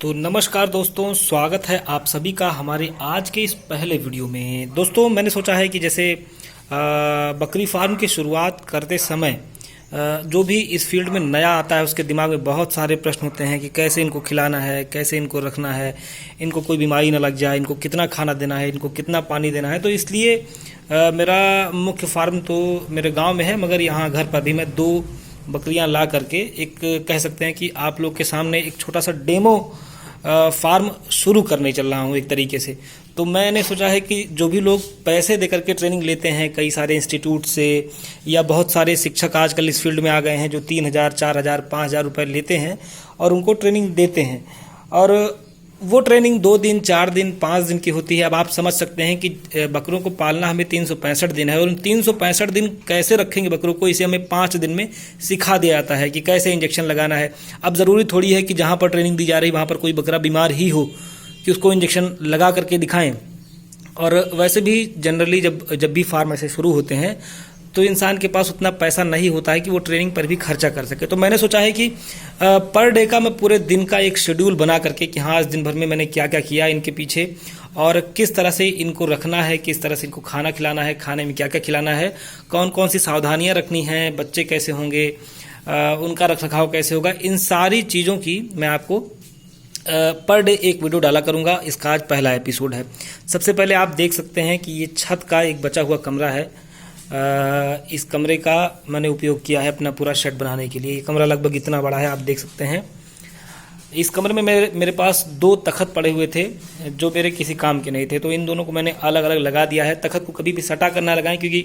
तो नमस्कार दोस्तों, स्वागत है आप सभी का हमारे आज के इस पहले वीडियो में। दोस्तों, मैंने सोचा है कि जैसे बकरी फार्म की शुरुआत करते समय जो भी इस फील्ड में नया आता है उसके दिमाग में बहुत सारे प्रश्न होते हैं कि कैसे इनको खिलाना है, कैसे इनको रखना है, इनको कोई बीमारी ना लग जाए, इनको कितना खाना देना है, इनको कितना पानी देना है। तो इसलिए मेरा मुख्य फार्म तो मेरे गांव में है, मगर यहाँ घर पर भी मैं 2 बकरियां ला करके एक कह सकते हैं कि आप लोग के सामने एक छोटा सा डेमो फार्म शुरू करने चल रहा हूँ एक तरीके से। तो मैंने सोचा है कि जो भी लोग पैसे दे करके ट्रेनिंग लेते हैं कई सारे इंस्टीट्यूट से, या बहुत सारे शिक्षक आजकल इस फील्ड में आ गए हैं जो 3,000, 4,000, 5,000 रुपये लेते हैं और उनको ट्रेनिंग देते हैं, और वो ट्रेनिंग 2 दिन, 4 दिन, 5 दिन की होती है। अब आप समझ सकते हैं कि बकरों को पालना हमें 365 दिन है, और उन 365 दिन कैसे रखेंगे बकरों को, इसे हमें 5 दिन में सिखा दिया जाता है कि कैसे इंजेक्शन लगाना है। अब ज़रूरी थोड़ी है कि जहाँ पर ट्रेनिंग दी जा रही वहाँ पर कोई बकरा बीमार ही हो कि उसको इंजेक्शन लगा करके दिखाएं। और वैसे भी जनरली जब भी फार्म ऐसे शुरू होते हैं तो इंसान के पास उतना पैसा नहीं होता है कि वो ट्रेनिंग पर भी खर्चा कर सके। तो मैंने सोचा है कि पर डे का मैं पूरे दिन का एक शेड्यूल बना करके कि हाँ, आज दिन भर में मैंने क्या क्या किया इनके पीछे, और किस तरह से इनको रखना है, किस तरह से इनको खाना खिलाना है, खाने में क्या क्या खिलाना है, कौन कौन सी सावधानियां रखनी हैं, बच्चे कैसे होंगे, उनका रखरखाव कैसे होगा, इन सारी चीज़ों की मैं आपको पर डे एक वीडियो डाला करूँगा। इसका आज पहला एपिसोड है। सबसे पहले आप देख सकते हैं कि ये छत का एक बचा हुआ कमरा है। इस कमरे का मैंने उपयोग किया है अपना पूरा शेड बनाने के लिए। ये कमरा लगभग इतना बड़ा है, आप देख सकते हैं। इस कमरे में मेरे पास 2 तख्त पड़े हुए थे जो मेरे किसी काम के नहीं थे, तो इन दोनों को मैंने अलग अलग लगा दिया है। तख्त को कभी भी सटा कर ना लगाएं, क्योंकि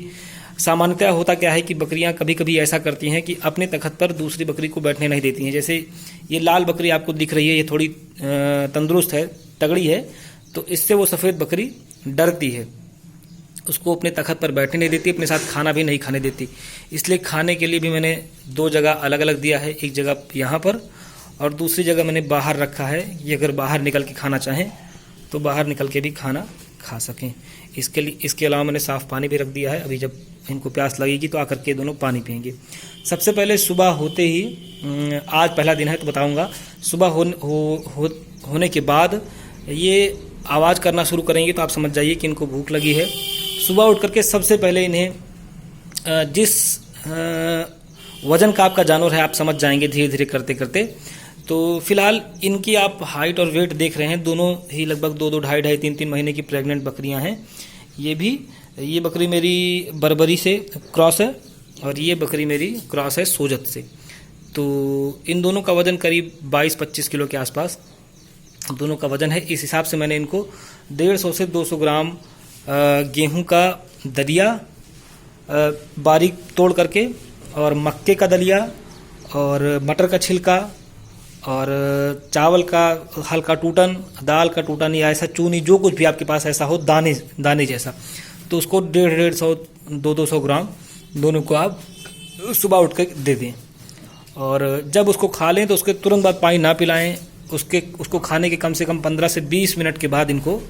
सामान्यतः होता क्या है कि बकरियां कभी कभी ऐसा करती हैं कि अपने तख्त पर दूसरी बकरी को बैठने नहीं देती हैं। जैसे ये लाल बकरी आपको दिख रही है, ये थोड़ी तंदुरुस्त है, तगड़ी है, तो इससे वो सफ़ेद बकरी डरती है, उसको अपने तख्त पर बैठने नहीं देती, अपने साथ खाना भी नहीं खाने देती। इसलिए खाने के लिए भी मैंने 2 जगह अलग अलग दिया है, एक जगह यहाँ पर और दूसरी जगह मैंने बाहर रखा है। ये अगर बाहर निकल के खाना चाहें तो बाहर निकल के भी खाना खा सकें। इसके अलावा मैंने साफ़ पानी भी रख दिया है। अभी जब इनको प्यास लगेगी तो आकर के दोनों पानी पियेंगे। सबसे पहले सुबह होते ही, आज पहला दिन है तो बताऊँगा, सुबह होने के बाद ये आवाज़ करना शुरू करेंगे तो आप समझ जाइए कि इनको भूख लगी है। सुबह उठ करके सबसे पहले इन्हें जिस वज़न का आपका जानवर है आप समझ जाएंगे धीरे धीरे करते करते। तो फिलहाल इनकी आप हाइट और वेट देख रहे हैं, दोनों ही लगभग 2-2, 2.5-2.5, 3-3 महीने की प्रेग्नेंट बकरियां हैं। ये बकरी मेरी बर्बरी से क्रॉस है और ये बकरी मेरी क्रॉस है सोजत से। तो इन दोनों का वज़न करीब 22-25 किलो के आसपास दोनों का वज़न है। इस हिसाब से मैंने इनको 150 से 200 ग्राम गेहूं का दलिया बारीक तोड़ करके, और मक्के का दलिया, और मटर का छिलका, और चावल का हल्का टूटन, दाल का टूटन, या ऐसा चूनी, जो कुछ भी आपके पास ऐसा हो दाने जैसा, तो उसको 150-150, 200 ग्राम दोनों को आप सुबह उठ कर दे दें। और जब उसको खा लें तो उसके तुरंत बाद पानी ना पिलाएं। उसको खाने के कम से कम 15 से 20 मिनट के बाद इनको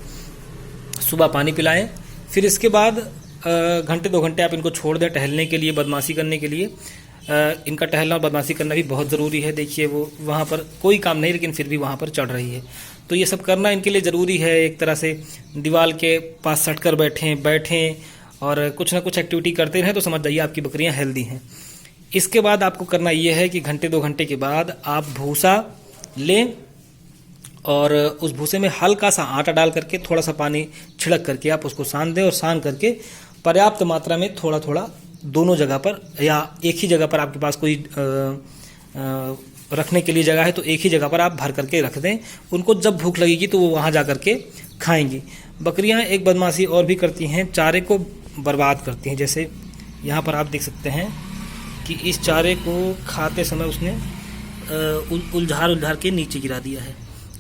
सुबह पानी पिलाएं। फिर इसके बाद घंटे 2 घंटे आप इनको छोड़ दें टहलने के लिए, बदमाशी करने के लिए। इनका टहलना और बदमाशी करना भी बहुत ज़रूरी है। देखिए, वो वहाँ पर कोई काम नहीं, लेकिन फिर भी वहाँ पर चढ़ रही है, तो ये सब करना इनके लिए ज़रूरी है। एक तरह से दीवार के पास सट कर बैठें और कुछ ना कुछ एक्टिविटी करते रहें तो समझ जाइए आपकी बकरियाँ हेल्दी हैं। इसके बाद आपको करना ये है कि घंटे 2 घंटे के बाद आप भूसा लें और उस भूसे में हल्का सा आटा डाल करके थोड़ा सा पानी छिड़क करके आप उसको सान दें, और सान करके पर्याप्त मात्रा में थोड़ा थोड़ा दोनों जगह पर, या एक ही जगह पर आपके पास कोई रखने के लिए जगह है तो एक ही जगह पर आप भर करके रख दें। उनको जब भूख लगेगी तो वो वहाँ जा करके खाएंगी। बकरियाँ एक बदमाशी और भी करती हैं, चारे को बर्बाद करती हैं। जैसे यहाँ पर आप देख सकते हैं कि इस चारे को खाते समय उसने उलझार के नीचे गिरा दिया है।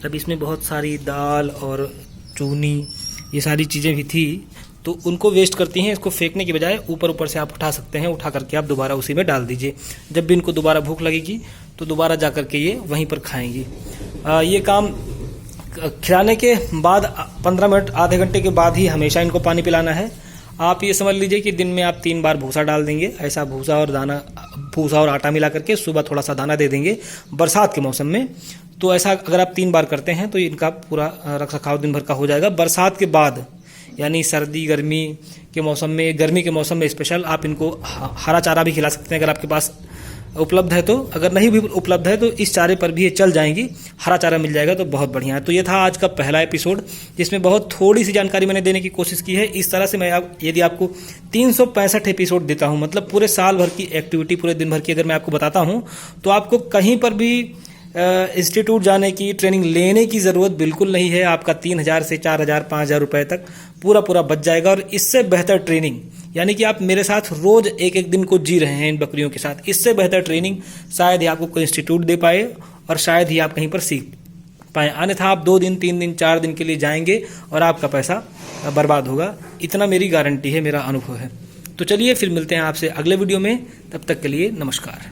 अब इसमें बहुत सारी दाल और चूनी, ये सारी चीज़ें भी थी, तो उनको वेस्ट करती हैं। इसको फेंकने की बजाय ऊपर से आप उठा सकते हैं, उठा करके आप दोबारा उसी में डाल दीजिए। जब भी इनको दोबारा भूख लगेगी तो दोबारा जा करके ये वहीं पर खाएंगी। ये काम खिलाने के बाद 15 मिनट, आधे घंटे के बाद ही हमेशा इनको पानी पिलाना है। आप ये समझ लीजिए कि दिन में आप 3 बार भूसा डाल देंगे। ऐसा भूसा और आटा मिला करके सुबह थोड़ा सा दाना दे देंगे बरसात के मौसम में, तो ऐसा अगर आप 3 बार करते हैं तो इनका पूरा रखरखाव दिन भर का हो जाएगा। बरसात के बाद यानी सर्दी गर्मी के मौसम में, गर्मी के मौसम में स्पेशल आप इनको हरा चारा भी खिला सकते हैं अगर आपके पास उपलब्ध है तो। अगर नहीं भी उपलब्ध है तो इस चारे पर भी ये चल जाएंगी, हरा चारा मिल जाएगा तो बहुत बढ़िया है। तो ये था आज का पहला एपिसोड, जिसमें बहुत थोड़ी सी जानकारी मैंने देने की कोशिश की है। इस तरह से मैं यदि आपको 365 एपिसोड देता हूँ, मतलब पूरे साल भर की एक्टिविटी, पूरे दिन भर की अगर मैं आपको बताता हूँ, तो आपको कहीं पर भी इंस्टीट्यूट जाने की, ट्रेनिंग लेने की ज़रूरत बिल्कुल नहीं है। आपका 3000 से 4000 5000 रुपये तक पूरा बच जाएगा। और इससे बेहतर ट्रेनिंग, यानी कि आप मेरे साथ रोज़ एक दिन को जी रहे हैं इन बकरियों के साथ, इससे बेहतर ट्रेनिंग शायद ही आपको कोई इंस्टीट्यूट दे पाए और शायद ही आप कहीं पर सीख पाएँ। अन्यथा आप 2 दिन 3 दिन 4 दिन के लिए जाएंगे और आपका पैसा बर्बाद होगा। इतना मेरी गारंटी है, मेरा अनुभव है। तो चलिए फिर मिलते हैं आपसे अगले वीडियो में, तब तक के लिए नमस्कार।